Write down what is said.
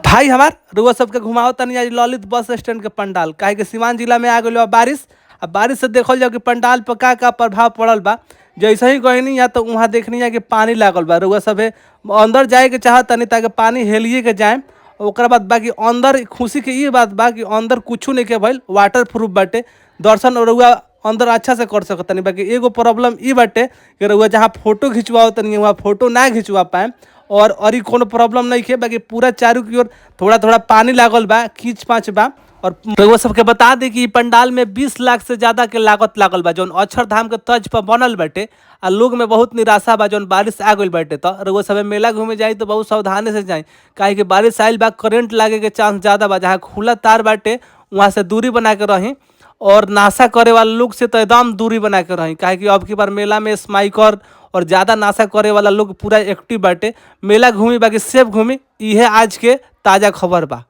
भाई हमार रुआ सबके घुमाओ तनी आज ललित बस स्टैंड के पंडाल काहे कि सिवान जिला में आ गइल बा बारिश। अब बारिश से देखल जाओ कि पंडाल पर का प्रभाव पड़ल बा। जैसे ही गइनी या तो वहाँ देखनी है कि पानी लागल बा। रुआ सभे अंदर जाए के चाहत तनी ताकि पानी हेलिए के जाए। ओकरा बाद बाकी अंदर खुशी के ये बात बा कि अंदर कुछ नहीं के भइल, वाटर प्रूफ बाटे। दर्शन रुआ अंदर अच्छा से कर सकतनी। बाकी एगो प्रॉब्लम ई बाटे कि रुआ जहाँ फोटो खिंचवाओ तनी वहाँ फोटो ना खिंचवा पाए। और ई कोनो प्रॉब्लम नहीं है, बाकी पूरा चारों की ओर थोड़ा थोड़ा पानी लागल बा, कीच पाँच बा। और रउआ सबके बता दी कि पंडाल में 20 लाख से ज्यादा के लागत लागल बा, जौन अक्षरधाम के तर्ज पर बनल बाटे। आ लोग में बहुत निराशा बा जौन बारिश आ गइल बाटे। तो रउआ सब मेला घूमे जाई तो बहुत सावधानी से जाई, काहे कि बारिश आइल बा, करंट लागे के चांस ज्यादा बा। जहाँ खुला तार बाटे वहाँ से दूरी बना के रही, और नाशा करे वाला लोग से तो एकदम दूरी बना के रही, काहे कि अब की बार मेला में स्माइकर और ज़्यादा नाशा करे वाला लोग पूरा एक्टिव बाटे। मेला घूमी बाकी सेफ घूमी, इहे आज के ताज़ा खबर बा।